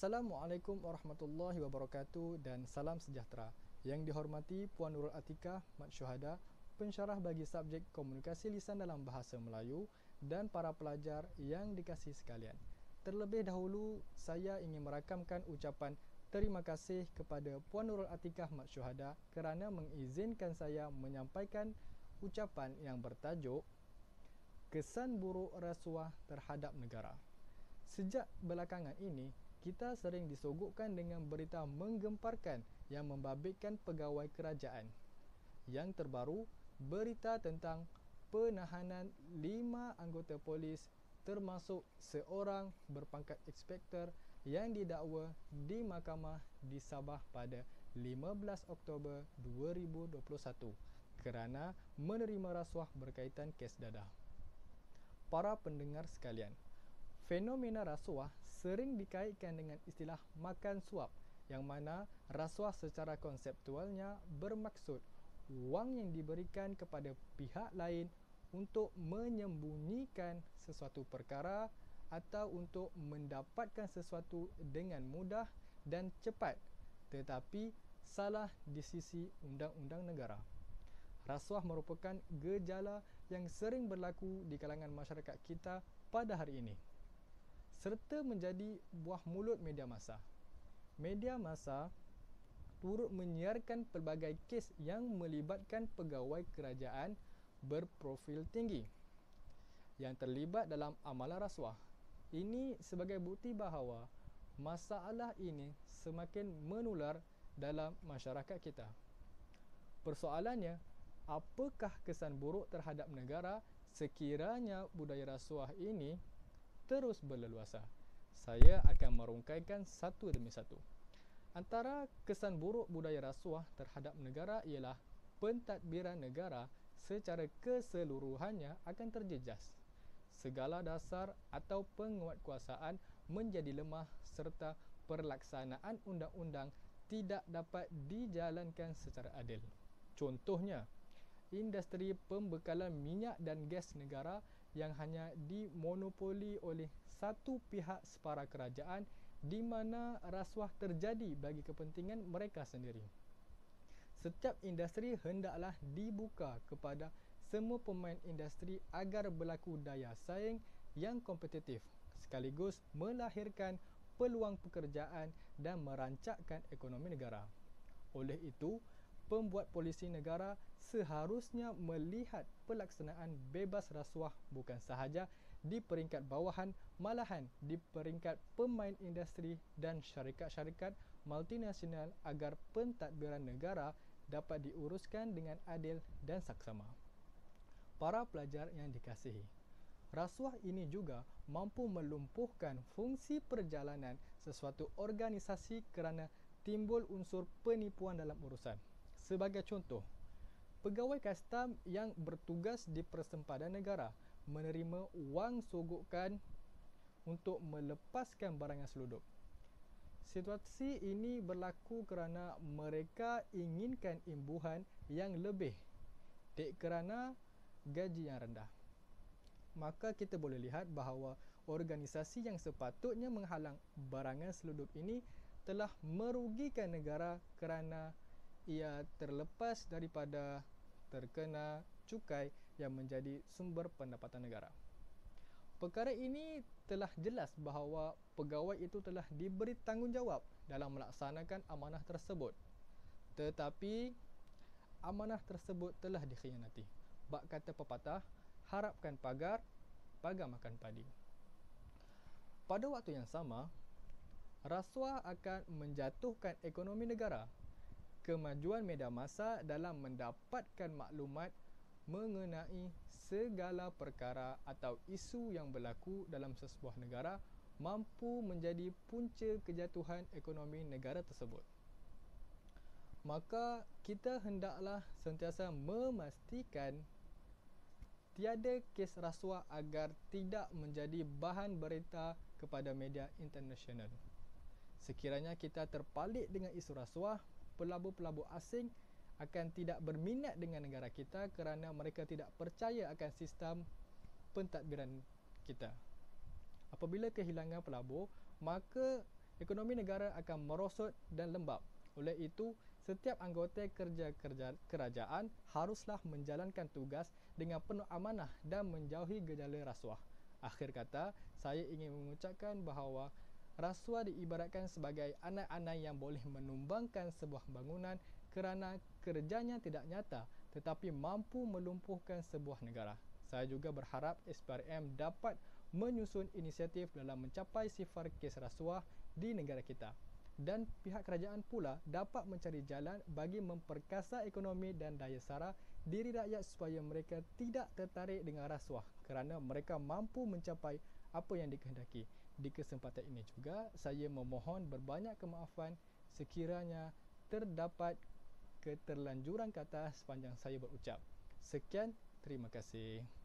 Assalamualaikum warahmatullahi wabarakatuh dan salam sejahtera. Yang dihormati Puan Nurul Atikah, Mat Syuhada, pensyarah bagi subjek komunikasi lisan dalam bahasa Melayu dan para pelajar yang dikasihi sekalian. Terlebih dahulu, saya ingin merakamkan ucapan terima kasih kepada Puan Nurul Atikah, Mat Syuhada kerana mengizinkan saya menyampaikan ucapan yang bertajuk Kesan Buruk Rasuah Terhadap Negara. Sejak belakangan ini, kita sering disogokkan dengan berita menggemparkan yang membabitkan pegawai kerajaan. Yang terbaru, berita tentang penahanan 5 anggota polis termasuk seorang berpangkat inspektor yang didakwa di mahkamah di Sabah pada 15 Oktober 2021 kerana menerima rasuah berkaitan kes dadah. Para pendengar sekalian, fenomena rasuah sering dikaitkan dengan istilah makan suap, yang mana rasuah secara konseptualnya bermaksud wang yang diberikan kepada pihak lain untuk menyembunyikan sesuatu perkara atau untuk mendapatkan sesuatu dengan mudah dan cepat, tetapi salah di sisi undang-undang negara. Rasuah merupakan gejala yang sering berlaku di kalangan masyarakat kita pada hari ini, serta menjadi buah mulut media massa. Media massa turut menyiarkan pelbagai kes yang melibatkan pegawai kerajaan berprofil tinggi yang terlibat dalam amalan rasuah. Ini sebagai bukti bahawa masalah ini semakin menular dalam masyarakat kita. Persoalannya, apakah kesan buruk terhadap negara sekiranya budaya rasuah ini terus berleluasa? Saya akan merungkaikan satu demi satu. Antara kesan buruk budaya rasuah terhadap negara ialah pentadbiran negara secara keseluruhannya akan terjejas. Segala dasar atau penguatkuasaan menjadi lemah serta pelaksanaan undang-undang tidak dapat dijalankan secara adil. Contohnya, industri pembekalan minyak dan gas negara yang hanya dimonopoli oleh satu pihak separa kerajaan di mana rasuah terjadi bagi kepentingan mereka sendiri. Setiap industri hendaklah dibuka kepada semua pemain industri agar berlaku daya saing yang kompetitif, sekaligus melahirkan peluang pekerjaan dan merancakkan ekonomi negara. Oleh itu, pembuat polisi negara seharusnya melihat pelaksanaan bebas rasuah bukan sahaja di peringkat bawahan, malahan di peringkat pemain industri dan syarikat-syarikat multinasional agar pentadbiran negara dapat diuruskan dengan adil dan saksama. Para pelajar yang dikasihi, rasuah ini juga mampu melumpuhkan fungsi perjalanan sesuatu organisasi kerana timbul unsur penipuan dalam urusan. Sebagai contoh, pegawai kastam yang bertugas di persempadan negara menerima wang sogokan untuk melepaskan barang yang selundup. Situasi ini berlaku kerana mereka inginkan imbuhan yang lebih dek kerana gaji yang rendah. Maka kita boleh lihat bahawa organisasi yang sepatutnya menghalang barangan selundup ini telah merugikan negara kerana ia terlepas daripada terkena cukai yang menjadi sumber pendapatan negara. Perkara ini telah jelas bahawa pegawai itu telah diberi tanggungjawab dalam melaksanakan amanah tersebut. Tetapi amanah tersebut telah dikhianati. Bak kata pepatah, harapkan pagar, pagar makan padi. Pada waktu yang sama, rasuah akan menjatuhkan ekonomi negara. Kemajuan media massa dalam mendapatkan maklumat mengenai segala perkara atau isu yang berlaku dalam sesebuah negara mampu menjadi punca kejatuhan ekonomi negara tersebut. Maka kita hendaklah sentiasa memastikan tiada kes rasuah agar tidak menjadi bahan berita kepada media internasional. Sekiranya kita terpalit dengan isu rasuah, pelabur-pelabur asing akan tidak berminat dengan negara kita kerana mereka tidak percaya akan sistem pentadbiran kita. Apabila kehilangan pelabur, maka ekonomi negara akan merosot dan lembab. Oleh itu, setiap anggota kerajaan haruslah menjalankan tugas dengan penuh amanah dan menjauhi gejala rasuah. Akhir kata, saya ingin mengucapkan bahawa rasuah diibaratkan sebagai anai-anai yang boleh menumbangkan sebuah bangunan kerana kerjanya tidak nyata tetapi mampu melumpuhkan sebuah negara. Saya juga berharap SPRM dapat menyusun inisiatif dalam mencapai sifar kes rasuah di negara kita. Dan pihak kerajaan pula dapat mencari jalan bagi memperkasa ekonomi dan daya sara diri rakyat supaya mereka tidak tertarik dengan rasuah kerana mereka mampu mencapai apa yang dikehendaki. Di kesempatan ini juga saya memohon berbanyak kemaafan sekiranya terdapat keterlanjuran kata sepanjang saya berucap. Sekian, terima kasih.